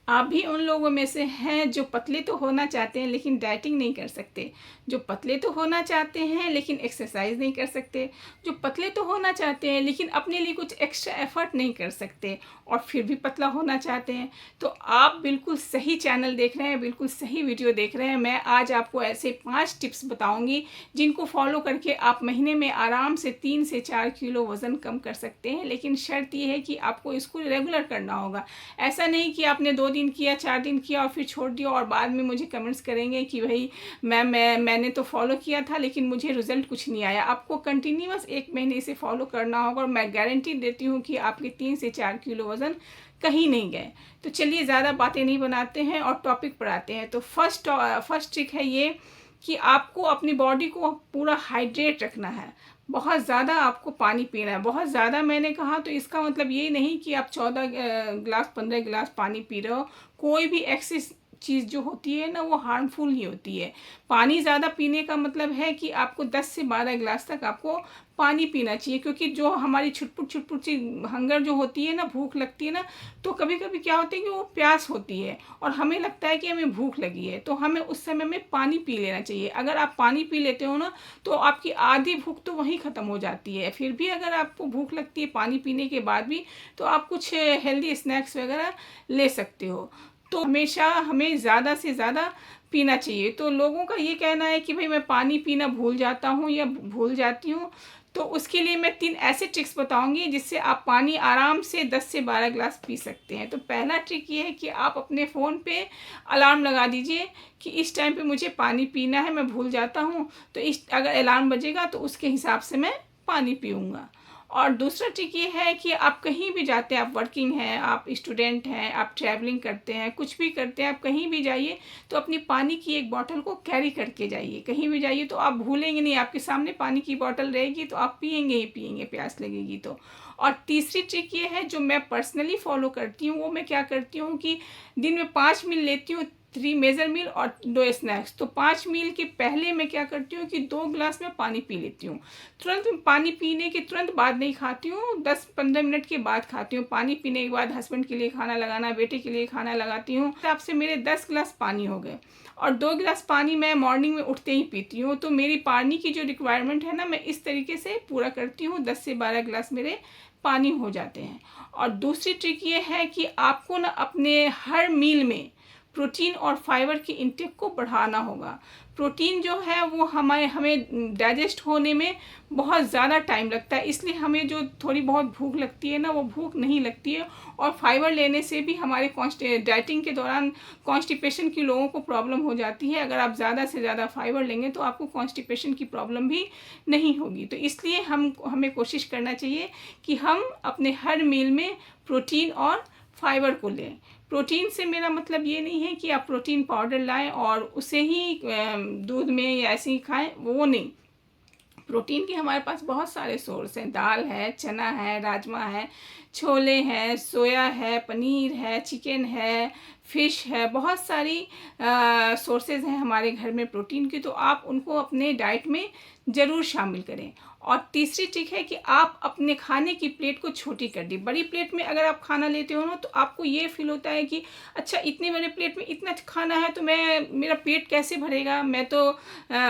आप भी उन लोगों में से हैं जो पतले तो होना चाहते हैं लेकिन डाइटिंग नहीं कर सकते, जो पतले तो होना चाहते हैं लेकिन एक्सरसाइज नहीं कर सकते, जो पतले तो होना चाहते हैं लेकिन अपने लिए कुछ एक्स्ट्रा एफर्ट नहीं कर सकते और फिर भी पतला होना चाहते हैं। तो आप बिल्कुल सही चैनल देख रहे हैं, बिल्कुल सही वीडियो देख रहे हैं। मैं आज आपको ऐसे 5 टिप्स बताऊंगी जिनको फॉलो करके आप महीने में आराम से 3 से 4 किलो वज़न कम कर सकते हैं। लेकिन शर्त ये है कि आपको इसको रेगुलर करना होगा। ऐसा नहीं कि आपने 2 दिन किया, 4 दिन किया और फिर छोड़ दिया और बाद में मुझे कमेंट्स करेंगे कि भाई मैंने तो फॉलो किया था लेकिन मुझे रिजल्ट कुछ नहीं आया। आपको कंटिन्यूअस 1 महीने इसे फॉलो करना होगा और मैं गारंटी देती हूँ कि आपके 3 से 4 किलो वज़न कहीं नहीं गए। तो चलिए ज़्यादा बातें नहीं बनाते हैं और टॉपिक पर आते हैं। तो फर्स्ट ट्रिक है ये कि आपको अपनी बॉडी को पूरा हाइड्रेट रखना है। बहुत ज़्यादा आपको पानी पीना है। बहुत ज़्यादा मैंने कहा तो इसका मतलब ये नहीं कि आप 14 गिलास 15 गिलास पानी पी रहे हो। कोई भी एक्सेस चीज़ जो होती है ना वो हार्मफुल ही होती है। पानी ज़्यादा पीने का मतलब है कि आपको 10 से 12 गिलास तक आपको पानी पीना चाहिए, क्योंकि जो हमारी छुटपुट सी हंगर जो होती है ना, भूख लगती है ना, तो कभी कभी क्या होता है कि वो प्यास होती है और हमें लगता है कि हमें भूख लगी है, तो हमें उस समय में पानी पी लेना चाहिए। अगर आप पानी पी लेते हो ना तो आपकी आधी भूख तो वहीं ख़त्म हो जाती है। फिर भी अगर आपको भूख लगती है पानी पीने के बाद भी, तो आप कुछ हेल्दी स्नैक्स वगैरह ले सकते हो। तो हमेशा हमें ज़्यादा से ज़्यादा पीना चाहिए। तो लोगों का ये कहना है कि भाई मैं पानी पीना भूल जाता हूँ या भूल जाती हूँ, तो उसके लिए मैं 3 ऐसे ट्रिक्स बताऊंगी जिससे आप पानी आराम से 10 से 12 गिलास पी सकते हैं। तो पहला ट्रिक ये है कि आप अपने फ़ोन पे अलार्म लगा दीजिए कि इस टाइम पे मुझे पानी पीना है, मैं भूल जाता हूँ, तो इस अगर अलार्म बजेगा तो उसके हिसाब से मैं पानी पीऊँगा। और दूसरा ट्रिक ये है कि आप कहीं भी जाते हैं, आप वर्किंग हैं, आप स्टूडेंट हैं, आप ट्रैवलिंग करते हैं, कुछ भी करते हैं, आप कहीं भी जाइए तो अपनी पानी की एक बॉटल को कैरी करके जाइए। कहीं भी जाइए तो आप भूलेंगे नहीं, आपके सामने पानी की बॉटल रहेगी तो आप पिएंगे ही पिएंगे, प्यास लगेगी तो। और तीसरी ट्रिक ये है जो मैं पर्सनली फॉलो करती हूँ, वो मैं क्या करती हूँ कि दिन में 5 मील लेती हूँ, 3 मेजर मील और 2 स्नैक्स। तो 5 मील के पहले मैं क्या करती हूँ कि 2 गिलास में पानी पी लेती हूँ। तुरंत पानी पीने के तुरंत बाद नहीं खाती हूँ, 10-15 मिनट के बाद खाती हूँ। पानी पीने के बाद हस्बैंड के लिए खाना लगाना, बेटे के लिए खाना लगाती हूँ, तब से मेरे 10 गिलास पानी हो गए। और 2 गिलास पानी मैं मॉर्निंग में उठते ही पीती हूँ। तो मेरी पानी की जो रिक्वायरमेंट है ना, मैं इस तरीके से पूरा करती हूँ। 10 से 12 गिलास मेरे पानी हो जाते हैं। और दूसरी ट्रिक ये है कि आपको ना अपने हर मील में प्रोटीन और फाइबर की इंटेक को बढ़ाना होगा। प्रोटीन जो है वो हमें डाइजेस्ट होने में बहुत ज़्यादा टाइम लगता है, इसलिए हमें जो थोड़ी बहुत भूख लगती है ना, वो भूख नहीं लगती है। और फाइबर लेने से भी हमारे डाइटिंग के दौरान कॉन्स्टिपेशन की लोगों को प्रॉब्लम हो जाती है। अगर आप ज़्यादा से ज़्यादा फाइबर लेंगे तो आपको कॉन्स्टिपेशन की प्रॉब्लम भी नहीं होगी। तो इसलिए हमें कोशिश करना चाहिए कि हम अपने हर मील में प्रोटीन और फाइबर को लें। प्रोटीन से मेरा मतलब ये नहीं है कि आप प्रोटीन पाउडर लाएं और उसे ही दूध में या ऐसे ही खाएं, वो नहीं। प्रोटीन के हमारे पास बहुत सारे सोर्स हैं। दाल है, चना है, राजमा है, छोले हैं, सोया है, पनीर है, चिकन है, फ़िश है, बहुत सारी सोर्सेज हैं हमारे घर में प्रोटीन की। तो आप उनको अपने डाइट में ज़रूर शामिल करें। और तीसरी ट्रिक है कि आप अपने खाने की प्लेट को छोटी कर दी। बड़ी प्लेट में अगर आप खाना लेते हो ना तो आपको ये फील होता है कि अच्छा इतने बड़े प्लेट में इतना खाना है तो मेरा पेट कैसे भरेगा, मैं तो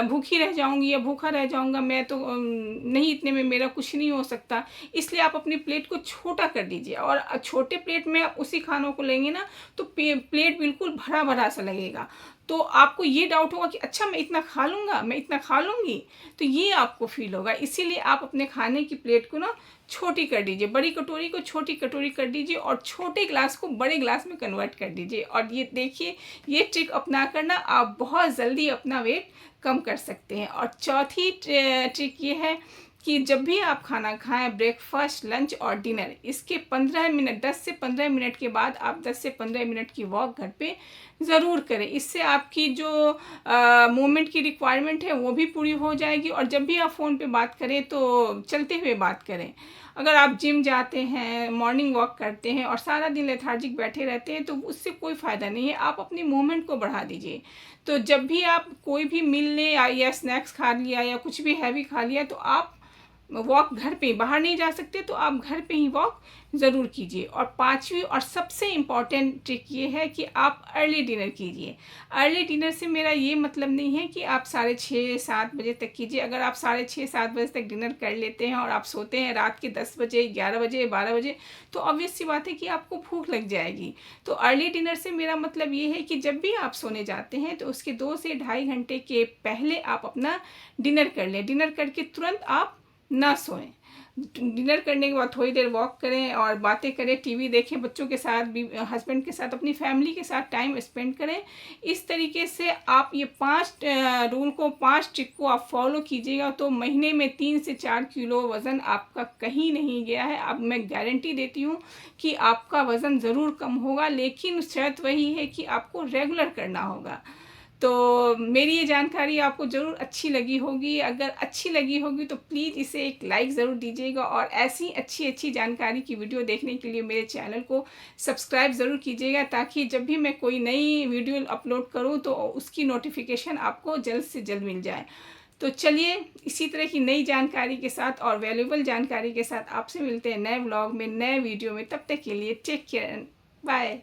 भूखी रह जाऊंगी या भूखा रह जाऊंगा, मैं तो नहीं, इतने में मेरा कुछ नहीं हो सकता। इसलिए आप अपनी प्लेट को छोटा कर दीजिए और छोटे प्लेट में आप उसी खानों को लेंगे ना तो प्लेट बिल्कुल भरा भरा सा लगेगा। तो आपको ये डाउट होगा कि अच्छा मैं इतना खा लूँगा, मैं इतना खा लूँगी, तो ये आपको फील होगा। इसीलिए आप अपने खाने की प्लेट को ना छोटी कर दीजिए, बड़ी कटोरी को छोटी कटोरी कर दीजिए और छोटे ग्लास को बड़े ग्लास में कन्वर्ट कर दीजिए। और ये देखिए, ये ट्रिक अपना कर ना आप बहुत जल्दी अपना वेट कम कर सकते हैं। और चौथी ट्रिक ये है कि जब भी आप खाना खाएं, ब्रेकफास्ट, लंच और डिनर, इसके 15 मिनट 10 से 15 मिनट के बाद आप 10 से 15 मिनट की वॉक घर पे ज़रूर करें। इससे आपकी जो मूवमेंट की रिक्वायरमेंट है वो भी पूरी हो जाएगी। और जब भी आप फ़ोन पे बात करें तो चलते हुए बात करें। अगर आप जिम जाते हैं, मॉर्निंग वॉक करते हैं और सारा दिन लेथार्जिक बैठे रहते हैं तो उससे कोई फ़ायदा नहीं है। आप अपनी मूवमेंट को बढ़ा दीजिए। तो जब भी आप कोई भी मील लें या स्नैक्स खा लिया या कुछ भी हैवी खा लिया, तो आप वॉक घर पे ही, बाहर नहीं जा सकते तो आप घर पे ही वॉक ज़रूर कीजिए। और पांचवी और सबसे इम्पॉर्टेंट ट्रिक ये है कि आप अर्ली डिनर कीजिए। अर्ली डिनर से मेरा ये मतलब नहीं है कि आप 6:30-7 बजे तक कीजिए। अगर आप 6:30-7 बजे तक डिनर कर लेते हैं और आप सोते हैं रात के 10 बजे, 11 बजे, 12 बजे, तो ऑब्वियस सी बात है कि आपको भूख लग जाएगी। तो अर्ली डिनर से मेरा मतलब ये है कि जब भी आप सोने जाते हैं तो उसके 2 से ढाई घंटे के पहले आप अपना डिनर कर लें। डिनर करके तुरंत आप ना सोएं। डिनर करने के बाद थोड़ी देर वॉक करें और बातें करें, टीवी देखें, बच्चों के साथ भी, हस्बैंड के साथ, अपनी फैमिली के साथ टाइम स्पेंड करें। इस तरीके से आप ये 5 रूल को, 5 ट्रिक को आप फॉलो कीजिएगा तो महीने में 3 से 4 किलो वज़न आपका कहीं नहीं गया है। अब मैं गारंटी देती हूँ कि आपका वज़न ज़रूर कम होगा, लेकिन शर्त वही है कि आपको रेगुलर करना होगा। तो मेरी ये जानकारी आपको ज़रूर अच्छी लगी होगी। अगर अच्छी लगी होगी तो प्लीज़ इसे एक लाइक ज़रूर दीजिएगा और ऐसी अच्छी जानकारी की वीडियो देखने के लिए मेरे चैनल को सब्सक्राइब ज़रूर कीजिएगा, ताकि जब भी मैं कोई नई वीडियो अपलोड करूं तो उसकी नोटिफिकेशन आपको जल्द से जल्द मिल जाए। तो चलिए, इसी तरह की नई जानकारी के साथ और वैल्यूएबल जानकारी के साथ आपसे मिलते हैं नए व्लॉग में, नए वीडियो में। तब तक के लिए टेक केयर, बाय।